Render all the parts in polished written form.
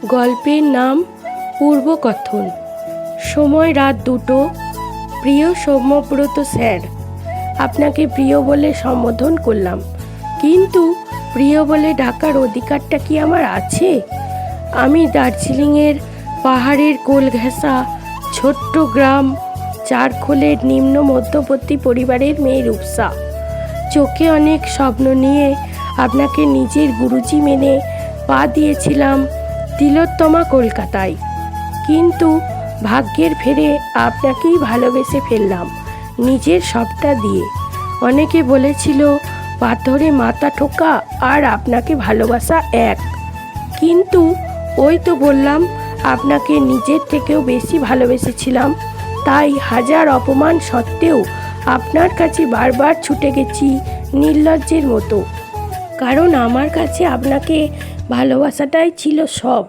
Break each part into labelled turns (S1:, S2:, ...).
S1: গল্পের নাম পূর্বকথন। সময় রাত 2টো। প্রিয় সৌম্যব্রত স্যার, আপনাকে প্রিয় বলে সম্বোধন করলাম, কিন্তু প্রিয় বলে ডাকার অধিকারটা কি আমার আছে? আমি দার্জিলিংয়ের পাহাড়ের কোল ঘেঁষা ছোট্ট গ্রাম চারখোলের নিম্ন মধ্যবর্তী পরিবারের মেয়ে রূপসা। চোখে অনেক স্বপ্ন নিয়ে আপনাকে নিজের গুরুজি মেনে পা দিয়েছিলাম তিলোত্তমা কলকাতায়, কিন্তু ভাগ্যের ফেরে আপনাকেই ভালোবেসে ফেললাম নিজের সবটা দিয়ে। অনেকে বলেছিল পাথরে মাথা ঠোকা আর আপনাকে ভালোবাসা এক, কিন্তু ওই তো বললাম আপনাকে নিজের থেকেও বেশি ভালোবেসেছিলাম। তাই হাজার অপমান সত্ত্বেও আপনার কাছে বারবার ছুটে গেছি নির্লজ্জের মতো, কারণ আমার কাছে আপনাকে ভালোবাসাটাই ছিল সব।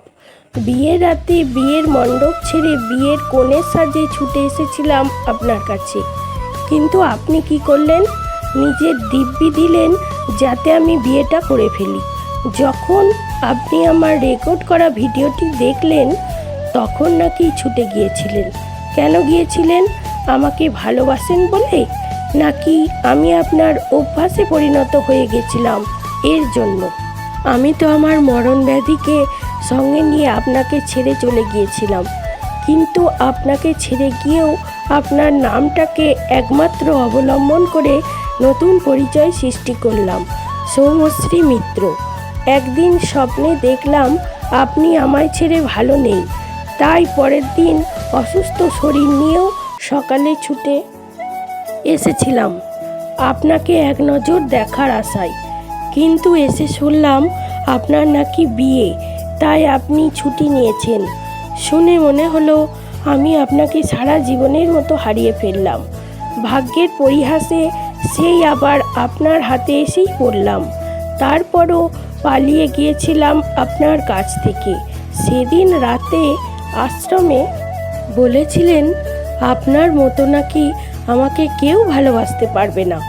S1: বিয়ের রাতে বিয়ের মণ্ডপ ছেড়ে বিয়ের কনের সাজে ছুটে এসেছিলাম আপনার কাছে, কিন্তু আপনি কি করলেন? নিজের দিব্যি দিলেন যাতে আমি বিয়েটা করে ফেলি। যখন আপনি আমার রেকর্ড করা ভিডিওটি দেখলেন তখন নাকি ছুটে গিয়েছিলেন। কেন গিয়েছিলেন? আমাকে ভালোবাসেন বলে, নাকি আমি আপনার অভ্যাসে পরিণত হয়ে গেছিলাম এর জন্য? আমি তো আমার মরণ ব্যাধিকে সঙ্গে নিয়ে আপনাকে ছেড়ে চলে গিয়েছিলাম, কিন্তু আপনাকে ছেড়ে গিয়েও আপনার নামটাকে একমাত্র অবলম্বন করে নতুন পরিচয় সৃষ্টি করলাম, সৌম্যশ্রী মিত্র। একদিন স্বপ্নে দেখলাম আপনি আমায় ছেড়ে ভালো নেই, তাই পরের দিন অসুস্থ শরীর নিয়েও সকালে ছুটে এসেছিলাম আপনাকে এক নজর দেখার আশায়, কিন্তু এসে শুনলাম আপনার নাকি বিয়ে, তাই আপনি ছুটি নিয়েছেন। শুনে মনে হলো আমি আপনাকে সারা জীবনের মতো হারিয়ে ফেললাম। ভাগ্যের পরিহাসে সেই আবার আপনার হাতে এসেই পড়লাম। তারপরও পালিয়ে গিয়েছিলাম আপনার কাছ থেকে। সেদিন রাতে আশ্রমে বলেছিলেন আপনার মতো নাকি আমাকে কেউ ভালোবাসতে পারবে না।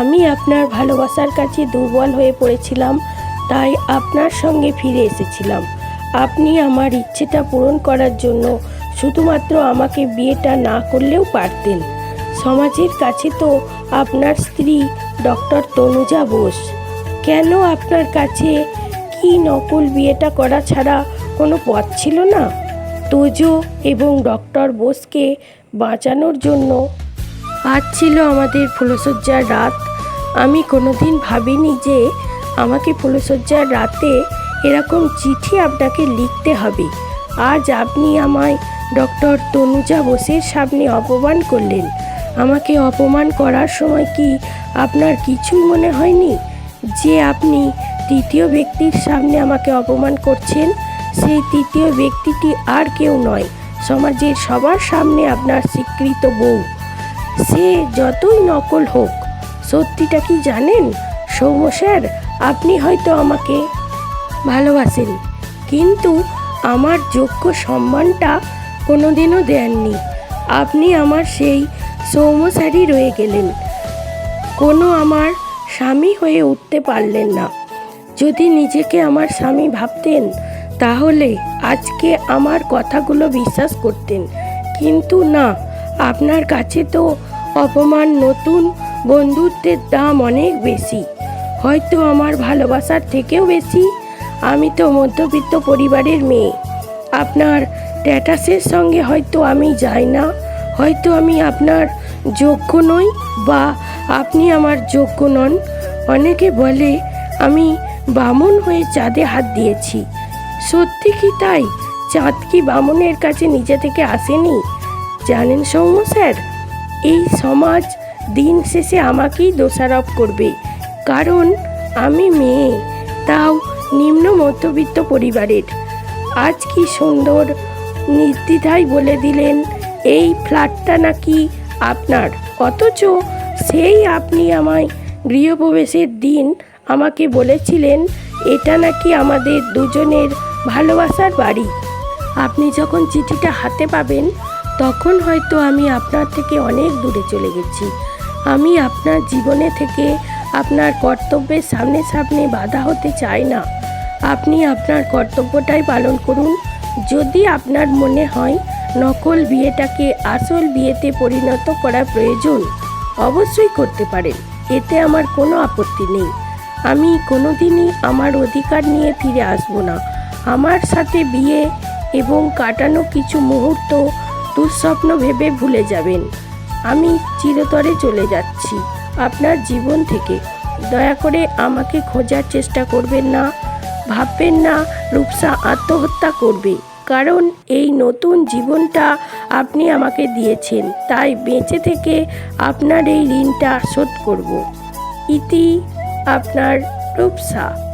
S1: আমি আপনার ভালোবাসার কাছে দুর্বল হয়ে পড়েছিলাম, তাই আপনার সঙ্গে ফিরে এসেছিলাম। আপনি আমার ইচ্ছেটা পূরণ করার জন্য শুধুমাত্র আমাকে বিয়েটা না করলেও পারতেন। সমাজের কাছে তো আপনার স্ত্রী ডক্টর তনুজা বোস। কেন আপনার কাছে কি নকল বিয়েটা করা ছাড়া কোনো পথ ছিল না? তোজো এবং ডক্টর বোসকে বাঁচানোর জন্য আজ ছিল আমাদের ফুলশয্যার রাত। আমি কোনোদিন ভাবিনি যে আমাকে ফুলশয্যার রাতে এরকম চিঠি আপনাকে লিখতে হবে। আজ আপনি আমায় ডক্টর তনুজা বোসের সামনে অপমান করলেন। আমাকে অপমান করার সময় কি আপনার কিছুই মনে হয়নি যে আপনি তৃতীয় ব্যক্তির সামনে আমাকে অপমান করছেন? সেই তৃতীয় ব্যক্তিটি আর কেউ নয়, সমাজের সবার সামনে আপনার স্বীকৃত বউ। সে যতই নকল হোক, সত্যিটা কি জানেন সৌম্য স্যার? আপনি হয়তো আমাকে ভালোবাসেন, কিন্তু আমার যোগ্য সম্মানটা কোনোদিনও দেননি। আপনি আমার সেই সৌম্য স্যারই রয়ে গেলেন, কোনো আমার স্বামী হয়ে উঠতে পারলেন না। যদি নিজেকে আমার স্বামী ভাবতেন তাহলে আজকে আমার কথাগুলো বিশ্বাস করতেন, কিন্তু না। আপনার কাছে তো অপমান নতুন বন্ধুত্বের দাম অনেক বেশি, হয়তো আমার ভালোবাসার থেকেও বেশি। আমি তো মধ্যবিত্ত পরিবারের মেয়ে। আপনার স্ট্যাটাসের সঙ্গে হয়তো আমি যাই না, হয়তো আমি আপনার যোগ্য নই, বা আপনি আমার যোগ্য নন। অনেকে বলে আমি বামুন হয়ে চাঁদে হাত দিয়েছি। সত্যি কি তাই? চাঁদ কি বামুনের কাছে নিজে থেকে আসেনি? জানেন সৌম্য স্যার, এই সমাজ দিন শেষে আমাকেই দোষারোপ করবে, কারণ আমি মেয়ে, তাও নিম্ন মধ্যবিত্ত পরিবারের। আজ কি সুন্দর নির্দ্বিধায় বলে দিলেন এই ফ্ল্যাটটা নাকি আপনার, অথচ সেই আপনি আমায় গৃহপ্রবেশের দিন আমাকে বলেছিলেন এটা নাকি আমাদের দুজনের ভালোবাসার বাড়ি। আপনি যখন চিঠিটা হাতে পাবেন তখন হয়তো আমি আপনার থেকে অনেক দূরে চলে গেছি। আমি আপনার জীবনে থেকে আপনার কর্তব্যের সামনে সামনে বাধা হতে চাই না। আপনি আপনার কর্তব্যটাই পালন করুন। যদি আপনার মনে হয় নকল বিয়েটাকে আসল বিয়েতে পরিণত করা প্রয়োজন, অবশ্যই করতে পারেন, এতে আমার কোনো আপত্তি নেই। আমি কোনোদিনই আমার অধিকার নিয়ে ফিরে আসব না। আমার সাথে বিয়ে এবং কাটানো কিছু মুহূর্ত দুঃস্বপ্ন ভেবে ভুলে যাবেন। আমি চিরতরে চলে যাচ্ছি আপনার জীবন থেকে। দয়া করে আমাকে খোঁজার চেষ্টা করবেন না। ভাববেন না রূপসা আত্মহত্যা করবে, কারণ এই নতুন জীবনটা আপনি আমাকে দিয়েছেন, তাই বেঁচে থেকে আপনার এই ঋণটা শোধ করব। ইতি আপনার রূপসা।